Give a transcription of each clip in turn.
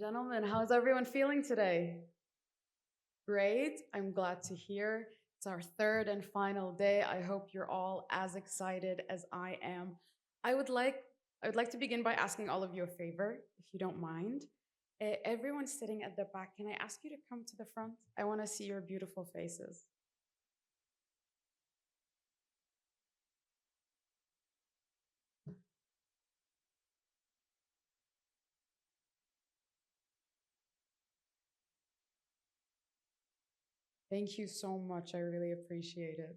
Gentlemen, how's everyone feeling today? Great. I'm glad to hear. It's our third and final day. I hope you're all as excited as I am. I would like I would like to begin by asking all of you a favor, if you don't mind. Everyone sitting at the back, can I ask you to come to the front? I want to see your beautiful faces. Thank you so much. I really appreciate it.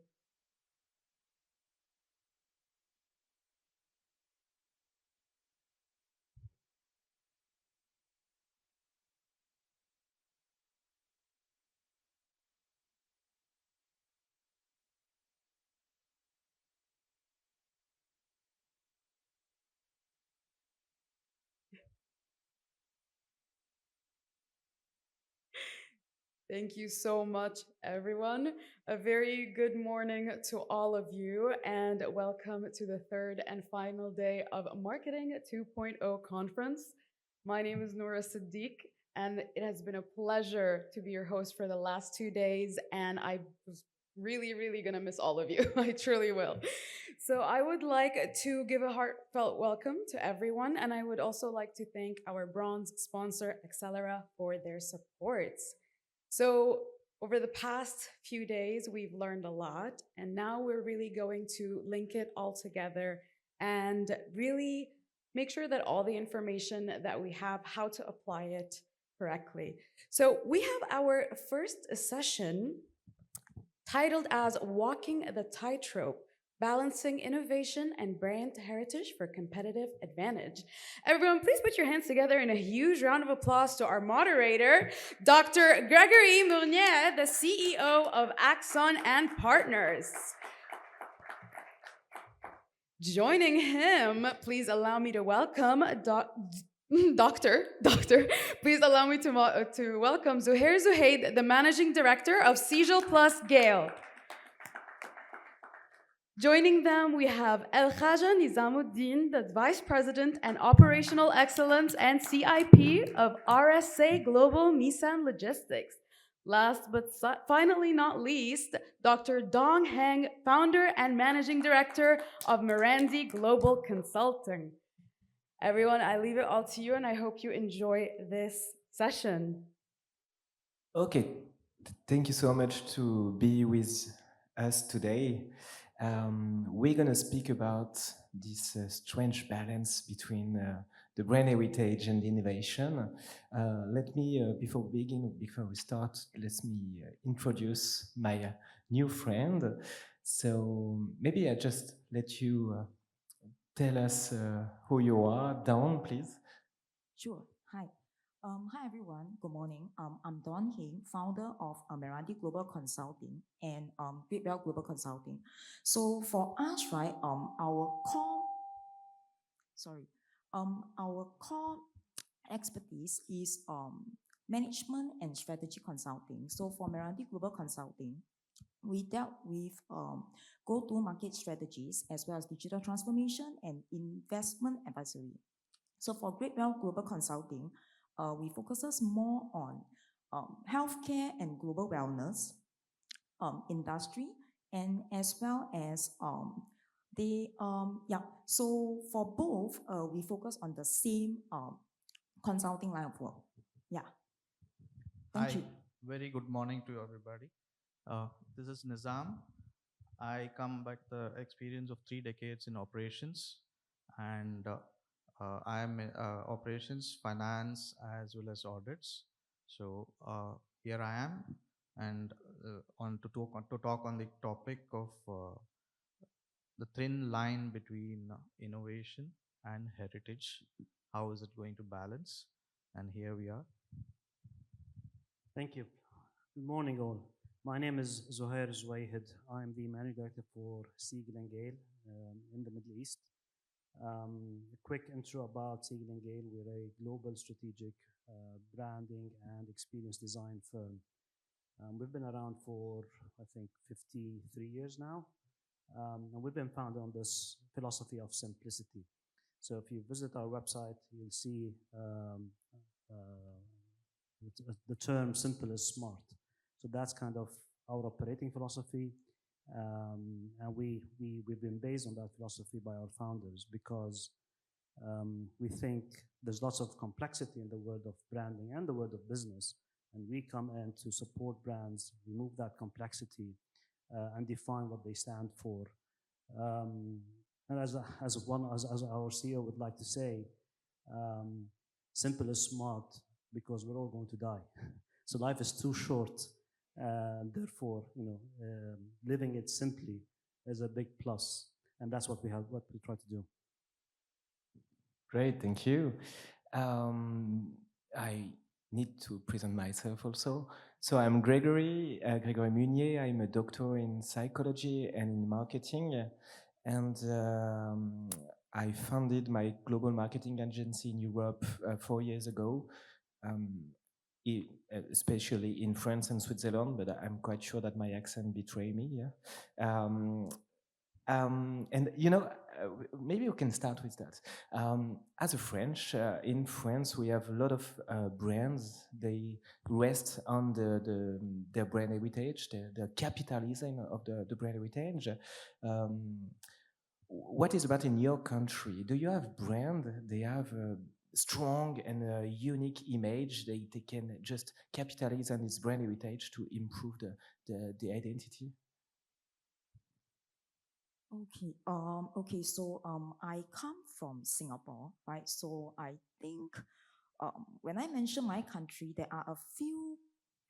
Thank you so much, everyone. A very good morning to all of you, and welcome to the third and final day of Marketing 2.0 conference. My name is Noura Siddiq, and it has been a pleasure to be your host for the last 2 days. And I was really gonna miss all of you. I truly will. So, I would like to give a heartfelt welcome to everyone, and I would also like to thank our bronze sponsor, Accelera, for their support. So, over the past few days, we've learned a lot, and now we're really going to link it all together and really make sure that all the information that we have, how to apply it correctly. So, we have our first session titled as Walking the Tightrope, Balancing Innovation and Brand Heritage for Competitive Advantage. Everyone, please put your hands together in a huge round of applause to our moderator, Dr. Gregory Mournier, the CEO of Axon and Partners. Joining him, please allow me to welcome Doctor, please allow me to welcome Zuhair Zuhaid, the Managing Director of Sigil Plus Gale. Joining them, we have El Khaja Nizamuddin, the Vice President and Operational Excellence and CIP of RSA Global Misan Logistics. Last but finally not least, Dr. Dong Heng, Founder and Managing Director of Mirandi Global Consulting. Everyone, I leave it all to you, and I hope you enjoy this session. Okay, thank you so much to be with us today. We're going to speak about this strange balance between the brand heritage and innovation. Let me, before we start, let me introduce my new friend. So maybe I just let you tell us who you are. Dawn, please. Sure. Hi. Hi, everyone. Good morning. I'm Don Hing, founder of Merandi Global Consulting and Greatwell Global Consulting. So for us, right, our core expertise is management and strategy consulting. So for Merandi Global Consulting, we dealt with go-to-market strategies as well as digital transformation and investment advisory. So for Greatwell Global Consulting, we focuses more on healthcare and global wellness industry, and as well as So for both, we focus on the same consulting line of work. Yeah. Thank you. Very good morning to everybody. This is Nizam. I come back the experience of 3 decades in operations, and I am in operations, finance, as well as audits. So here I am, and on to talk on the topic of the thin line between innovation and heritage. How is it going to balance? And here we are. Thank you. Good morning, all. My name is Zuhair Zuwaihid. I'm the Managing Director for Siegel and Gale in the Middle East. A quick intro about Siegel and Gale. We're a global strategic branding and experience design firm. We've been around for, I think, 53 years now. And we've been founded on this philosophy of simplicity. So if you visit our website, you'll see the term simple is smart. So that's kind of our operating philosophy. And we've been based on that philosophy by our founders because we think there's lots of complexity in the world of branding and the world of business. And we come in to support brands, remove that complexity, and define what they stand for. Um, and as our CEO would like to say, um, simple is smart because we're all going to die. So life is too short, and therefore, living it simply is a big plus, and that's what we try to do. Great, thank you. Um, I need to present myself also. So I'm Gregory Munier. I'm a doctor in psychology and in marketing, and I founded my global marketing agency in Europe 4 years ago, um, especially in France and Switzerland. But I'm quite sure that my accent betray me. Yeah. And maybe we can start with that. As a French, in France, we have a lot of brands. They rest on their brand heritage, the capitalism of the brand heritage. Um, what is about in your country? Do you have brand? They have a strong and a unique image. They can just capitalize on this brand heritage to improve the identity. Okay, I come from Singapore, right? So I think when I mention my country, there are a few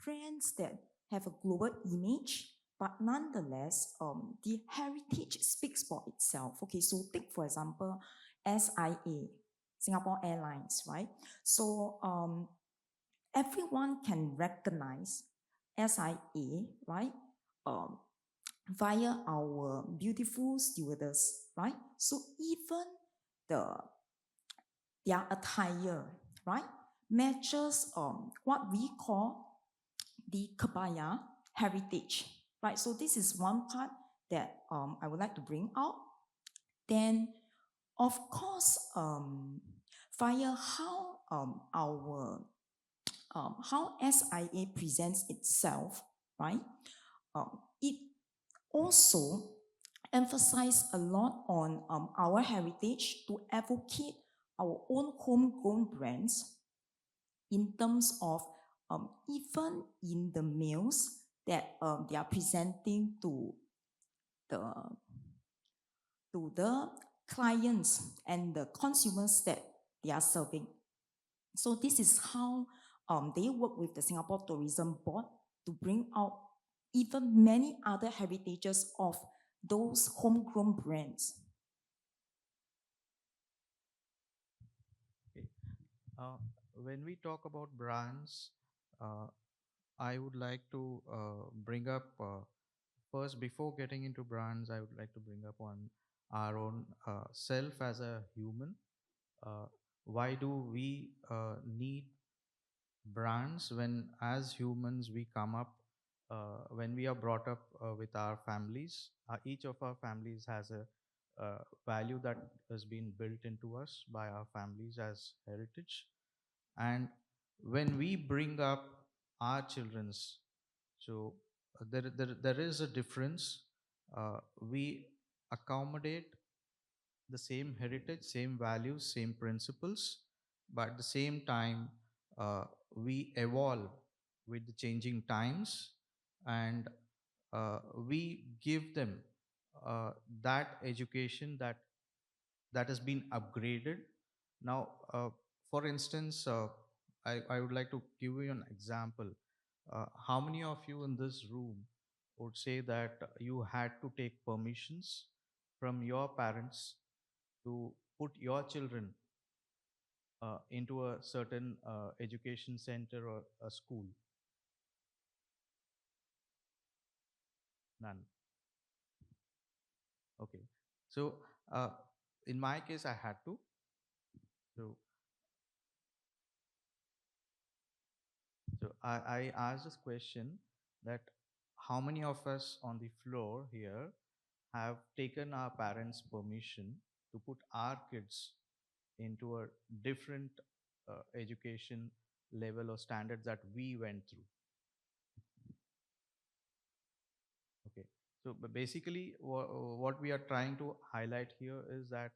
brands that have a global image, but nonetheless, the heritage speaks for itself. Okay, so take for example, SIA, Singapore Airlines, right? So everyone can recognize SIA, right? Um, via our beautiful stewardess, right? So even the their attire, right, matches what we call the kebaya heritage, right? So this is one part that I would like to bring out. Then, of course, via how how SIA presents itself, right? It also emphasize a lot on our heritage to advocate our own homegrown brands in terms of even in the meals that they are presenting the to the clients and the consumers that they are serving. So this is how they work with the Singapore Tourism Board to bring out even many other heritages of those homegrown brands. Okay. Uh, when we talk about brands, uh, I would like to bring up first, before getting into brands, I would like to bring up on our own self as a human. Uh, why do we need brands when, as humans, we come up, when we are brought up with our families? Each of our families has a value that has been built into us by our families as heritage. And when we bring up our children's, so there is a difference. We accommodate the same heritage, same values, same principles, but at the same time, we evolve with the changing times, and we give them uh, that education that has been upgraded. Now, for instance, I would like to give you an example. How many of you in this room would say that you had to take permissions from your parents to put your children into a certain education center or a school? None. Okay. So, uh, in my case, I had to. So, I asked this question, that how many of us on the floor here have taken our parents' permission to put our kids into a different education level or standards that we went through. Okay. So basically, what we are trying to highlight here is that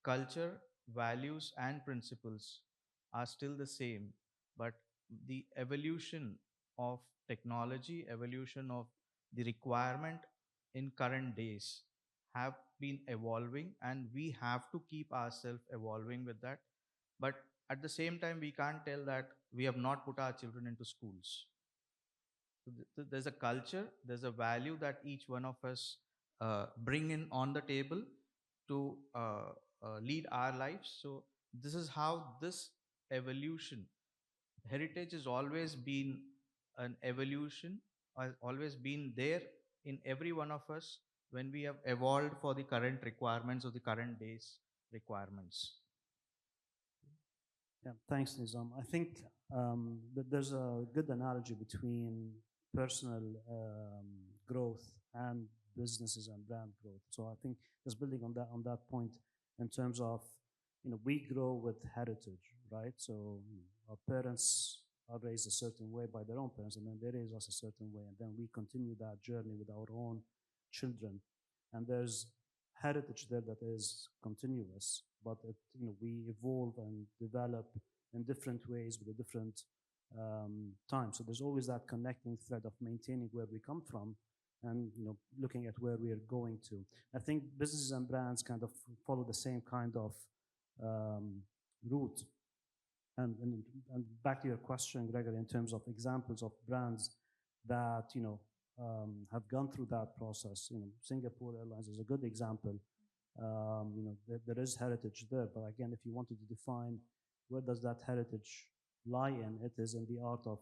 culture, values, and principles are still the same, but the evolution of technology, evolution of the requirement in current days have been evolving, and we have to keep ourselves evolving with that. But at the same time, we can't tell that we have not put our children into schools. So there's a culture, there's a value that each one of us bring in on the table to lead our lives. So this is how this evolution, heritage has always been an evolution, has always been there in every one of us when we have evolved for the current requirements of the current day's requirements. Yeah, thanks, Nizam. I think that there's a good analogy between personal growth and businesses and brand growth. So I think just building on that point in terms of we grow with heritage, right? So our parents are raised a certain way by their own parents, and then they raise us a certain way, and then we continue that journey with our own children. And there's heritage there that is continuous, but we evolve and develop in different ways with a different time. So there's always that connecting thread of maintaining where we come from and looking at where we are going to. I think businesses and brands kind of follow the same kind of route. And back to your question, Gregory, in terms of examples of brands that have gone through that process. Singapore Airlines is a good example. There is heritage there, but again, if you wanted to define where does that heritage lie in, it is in the art of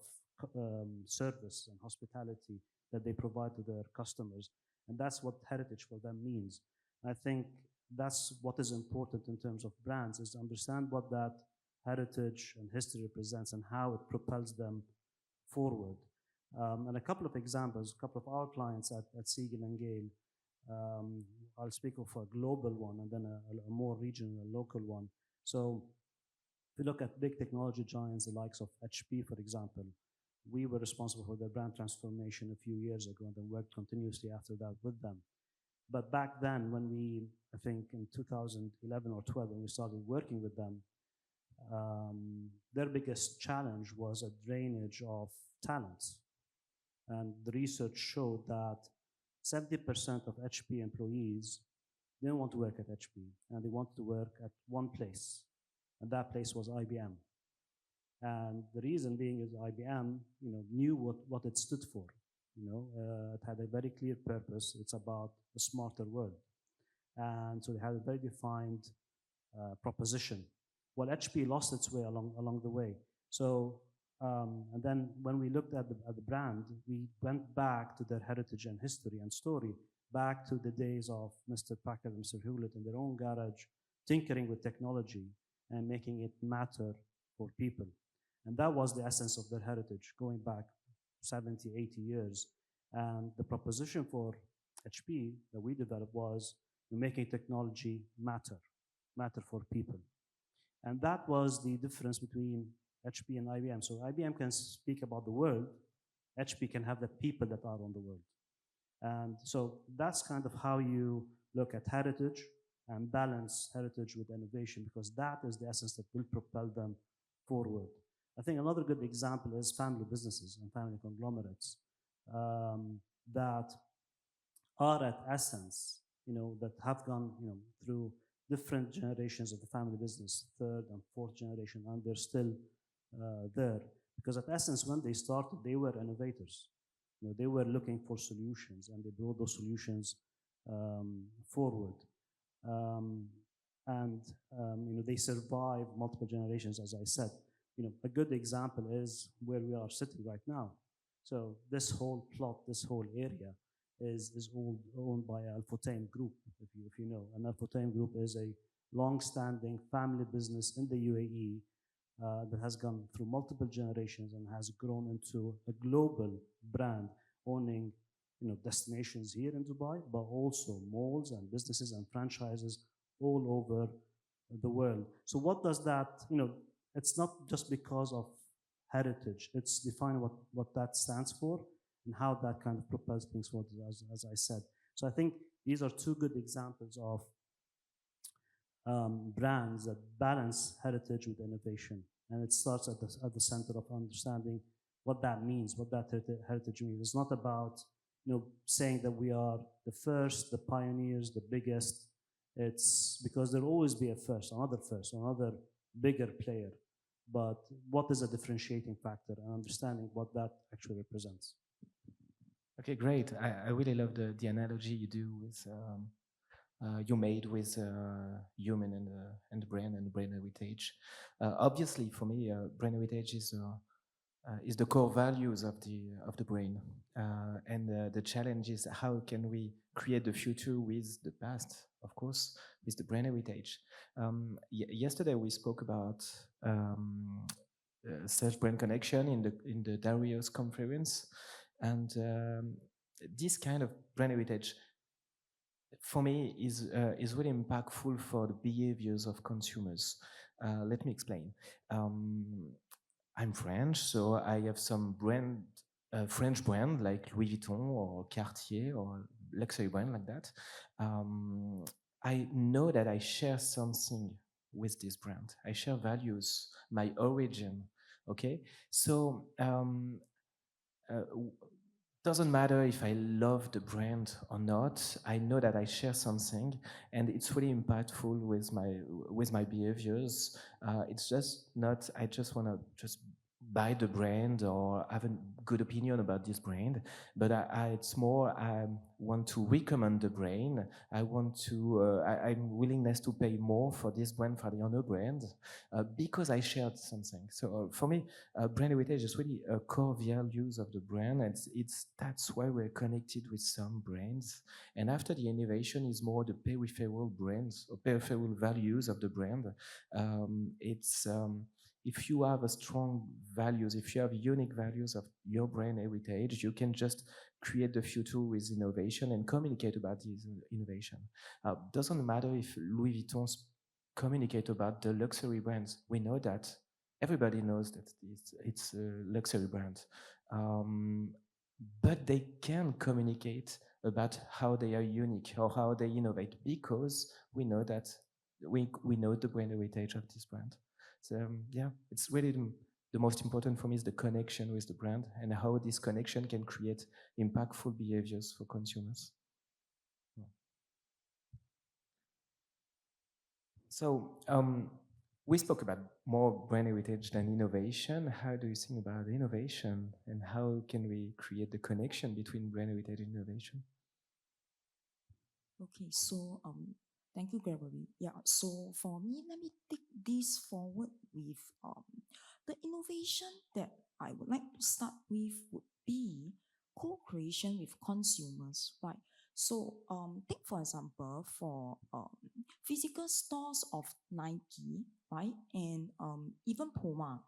service and hospitality that they provide to their customers, and that's what heritage for them means. I think that's what is important in terms of brands, is to understand what that heritage and history represents and how it propels them forward. And a couple of examples, a couple of our clients at Siegel and Gale. I'll speak of a global one and then a more regional, local one. So if you look at big technology giants, the likes of HP, for example, we were responsible for their brand transformation a few years ago and then worked continuously after that with them. But back then, when I think in 2011 or 12, when we started working with them, their biggest challenge was a drainage of talents. And the research showed that 70% of HP employees didn't want to work at HP, and they wanted to work at one place, and that place was IBM. And the reason being is IBM, knew what it stood for. It had a very clear purpose. It's about a smarter world, and so they had a very defined proposition. Well, HP lost its way along the way. So, and then when we looked at the brand, we went back to their heritage and history and story, back to the days of Mr. Packard and Mr. Hewlett in their own garage, tinkering with technology and making it matter for people. And that was the essence of their heritage, going back 70, 80 years. And the proposition for HP that we developed was making technology matter for people. And that was the difference between HP and IBM. So IBM can speak about the world, HP can have the people that are on the world. And so that's kind of how you look at heritage and balance heritage with innovation, because that is the essence that will propel them forward. I think another good example is family businesses and family conglomerates that are at essence, that have gone, through different generations of the family business, third and fourth generation, and they're still there. Because at essence, when they started, they were innovators. They were looking for solutions, and they brought those solutions forward. And they survived multiple generations, as I said. A good example is where we are sitting right now. So this whole plot, this whole area, is owned by Al Futtaim Group, if you know. And Al Futtaim Group is a long-standing family business in the UAE that has gone through multiple generations and has grown into a global brand, owning destinations here in Dubai, but also malls and businesses and franchises all over the world. So what does that, it's not just because of heritage. It's defining what that stands for and how that kind of propels things forward, as I said. So I think these are two good examples of brands that balance heritage with innovation. And it starts at the center of understanding what that means, what that heritage means. It's not about saying that we are the first, the pioneers, the biggest. It's because there'll always be a first, another bigger player. But what is a differentiating factor and understanding what that actually represents? Okay, great. I really love the analogy you do with you made with human and brain heritage. Obviously, for me, brain heritage is the core values of the brain, and the challenge is how can we create the future with the past, of course, with the brain heritage. Yesterday we spoke about self-brain connection in the Darius conference, and this kind of brain heritage for me is really impactful for the behaviors of consumers. Let me explain. Um, I'm French, so I have some French brand like Louis Vuitton or Cartier or luxury brand like that. Um, I know that I share something with this brand. I share values, my origin. Okay, so uh, doesn't matter if I love the brand or not. I know that I share something, and it's really impactful with my behaviors. It's just not. I just want to just buy the brand or have a good opinion about this brand, but it's more I want to recommend the brand. I want to. I'm willingness to pay more for this brand for the other brand because I shared something. So for me, brand heritage is really a core values of the brand. It's that's why we're connected with some brands. And after the innovation is more the peripheral brands or peripheral values of the brand. It's if you have a strong values, if you have unique values of your brand heritage, you can just create the future with innovation and communicate about this innovation. Doesn't matter if Louis Vuitton's communicate about the luxury brands. We know that everybody knows that it's a luxury brand, um, but they can communicate about how they are unique or how they innovate because we know that we know the brand heritage of this brand. So yeah, it's really the most important for me is the connection with the brand and how this connection can create impactful behaviors for consumers. So we spoke about more brand heritage than innovation. How do you think about innovation, and how can we create the connection between brand heritage and innovation? Okay, so thank you, Gregory. Yeah, so for me, let me take this forward with the innovation that I would like to start with would be co-creation with consumers, right? So take for example for physical stores of Nike, right, and even Puma.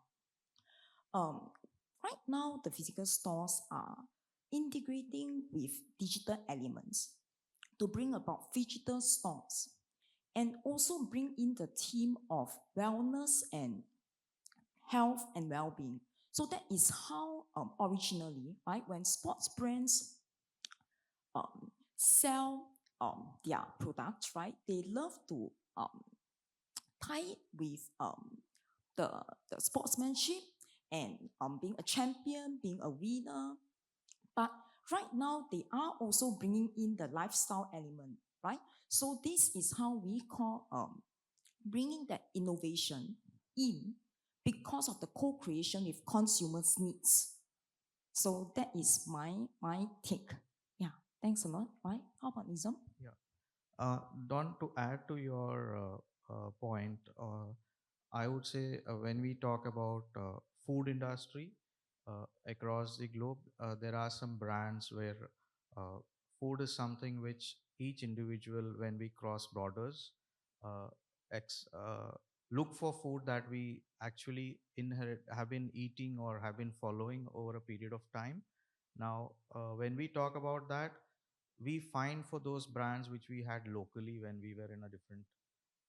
Um, right now, the physical stores are integrating with digital elements to bring about digital stores and also bring in the theme of wellness and health and well-being. So that is how originally, right, when sports brands sell their products, right, they love to tie it with the, the sportsmanship and being a champion, being a winner. But right now, they are also bringing in the lifestyle element, right? So this is how we call bringing that innovation in because of the co-creation with consumers' needs. So that is my take. Yeah, thanks a lot. Right? How about Nizam? Yeah. Don, to add to your point, I would say when we talk about food industry across the globe, there are some brands where uh, food is something which each individual, when we cross borders, uh, ex, uh, look for food that we actually inherit, have been eating or have been following over a period of time. Now, when we talk about that, we find for those brands which we had locally when we were in a different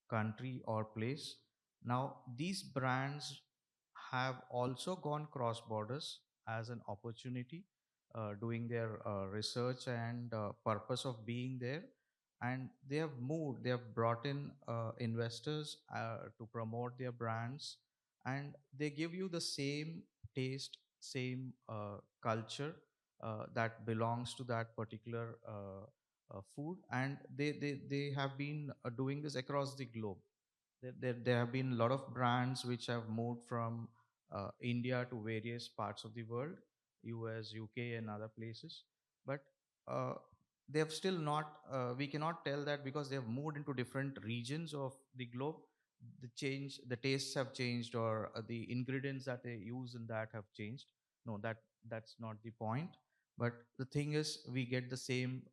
country or place. Now, these brands have also gone cross borders as an opportunity, doing their research and purpose of being there. And they have moved, they have brought in investors to promote their brands, and they give you the same taste, same culture that belongs to that particular food. And they have been doing this across the globe. There have been a lot of brands which have moved from India to various parts of the world, US, UK, and other places. But uh, they have still not, we cannot tell that because they have moved into different regions of the globe, the tastes have changed, or the ingredients that they use in that have changed. No, that's not the point. But the thing is, we get the same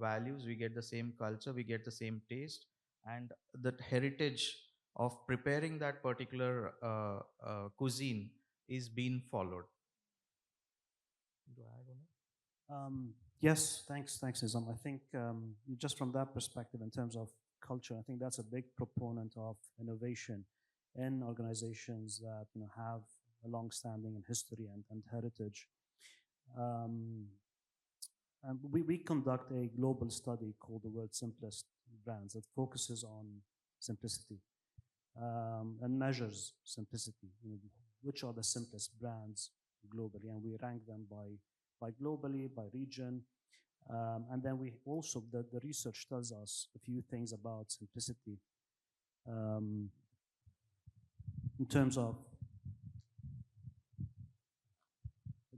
values, we get the same culture, we get the same taste, and that heritage of preparing that particular cuisine is being followed. Do I add on it? Yes, thanks, Nizam. I think just from that perspective, in terms of culture, I think that's a big proponent of innovation in organizations that have a long-standing and history and heritage. Um, and we conduct a global study called the World's Simplest Brands that focuses on simplicity and measures simplicity. Which are the simplest brands globally, and we rank them by globally, by region, and then we also the research tells us a few things about simplicity um, in terms of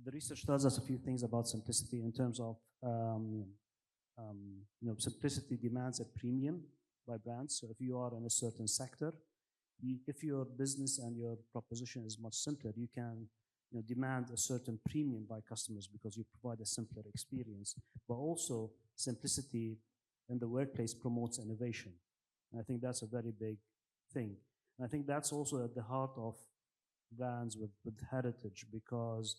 the research tells us a few things about simplicity in terms of simplicity demands a premium by brands. So if you are in a certain sector, if your business and your proposition is much simpler, you can demand a certain premium by customers because you provide a simpler experience. But also, simplicity in the workplace promotes innovation. And I think that's a very big thing. And I think that's also at the heart of brands with heritage because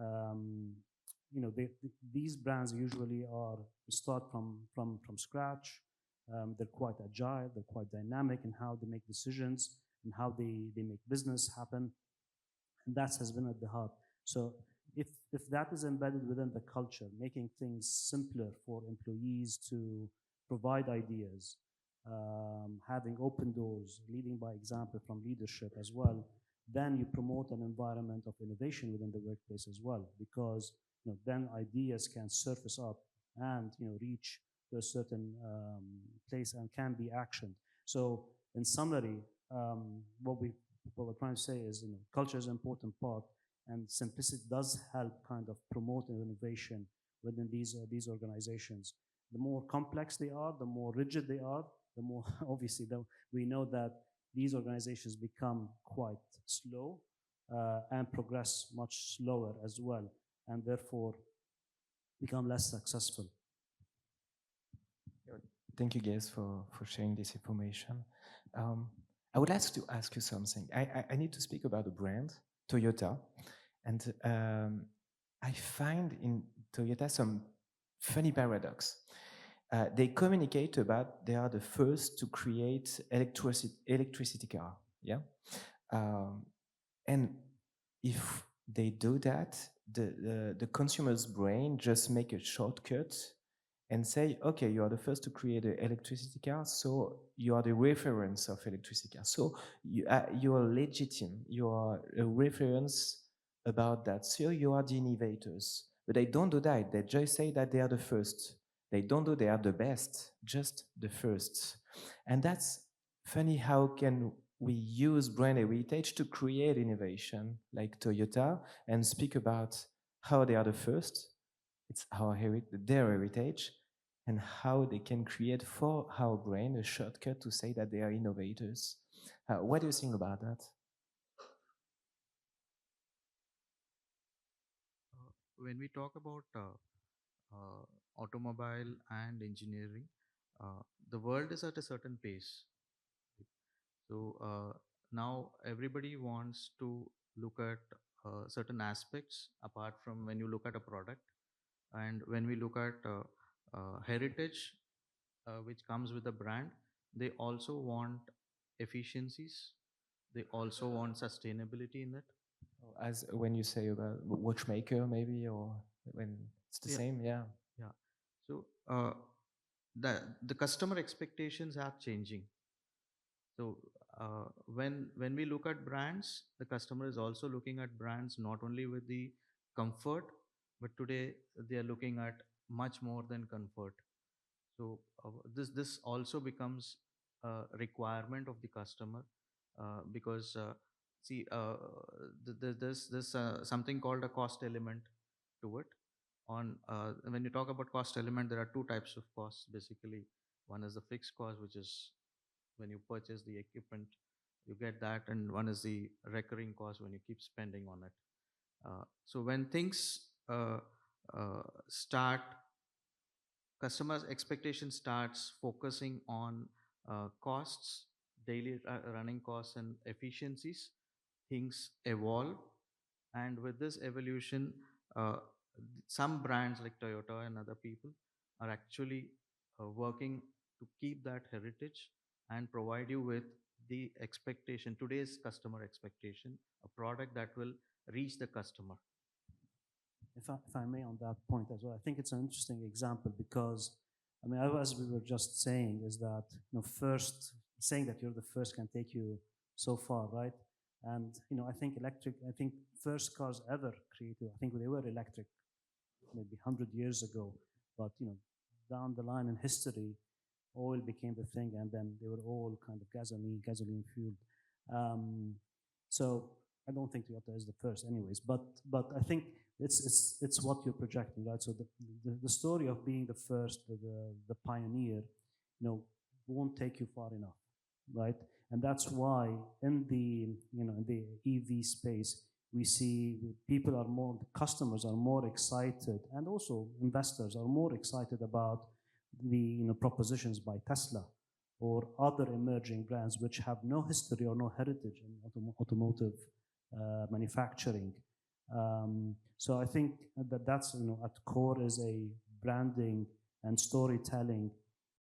um, these brands usually are start from scratch. They're quite agile, they're quite dynamic in how they make decisions and how they make business happen. And that has been at the heart. So if that is embedded within the culture, making things simpler for employees to provide ideas, having open doors, leading by example from leadership as well, then you promote an environment of innovation within the workplace as well, because then ideas can surface up and reach to a certain place and can be actioned. So in summary, what we're trying to say is culture is an important part, and simplicity does help kind of promote innovation within these organizations. The more complex they are, the more rigid they are, the more obviously we know that these organizations become quite slow and progress much slower as well, and therefore become less successful. Thank you, guys, for sharing this information. Um, I would like to ask you something. I need to speak about the brand, Toyota. And I find in Toyota some funny paradox. They communicate about they are the first to create electricity car. Yeah. Um, and if they do that, the consumer's brain just make a shortcut and say, okay, you are the first to create an electricity car, so you are the reference of electricity car. So you are legitimate, you are a reference about that. So you are the innovators. But they don't do that. They just say that they are the first. They don't do they are the best, just the first. And that's funny how can we use brand heritage to create innovation like Toyota and speak about how they are the first. It's their heritage, and how they can create for our brain a shortcut to say that they are innovators. What do you think about that? When we talk about automobile and engineering, the world is at a certain pace. So now everybody wants to look at certain aspects apart from when you look at a product. And when we look at heritage, which comes with the brand, they also want efficiencies. They also want sustainability in it. As when you say about watchmaker, maybe, or when it's the Yeah, same, yeah. yeah. So the customer expectations are changing. So when we look at brands, the customer is also looking at brands not only with the comfort, but today they are looking at much more than comfort. So this also becomes a requirement of the customer, because see there's this something called a cost element to it. On when you talk about cost element, there are two types of costs basically. One is the fixed cost, which is when you purchase the equipment, you get that, and one is the recurring cost when you keep spending on it. So when things start customers expectation starts focusing on costs, daily running costs and efficiencies, things evolve. And with this evolution, uh, some brands like Toyota and other people are actually working to keep that heritage and provide you with the expectation, today's customer expectation, a product that will reach the customer. If I may, on that point as well, I think it's an interesting example because, I mean, as we were just saying, is that, first saying that you're the first can take you so far, right? And I think first cars ever created, I think they were electric maybe 100 years ago, but down the line in history, oil became the thing, and then they were all kind of gasoline fueled. Um, so I don't think Toyota is the first, anyways. But I think it's what you're projecting, right? So the story of being the first, the pioneer, won't take you far enough, right? And that's why in the in the EV space, we see people are more, customers are more excited, and also investors are more excited about the propositions by Tesla or other emerging brands which have no history or no heritage in automotive manufacturing. So I think that's at core is a branding and storytelling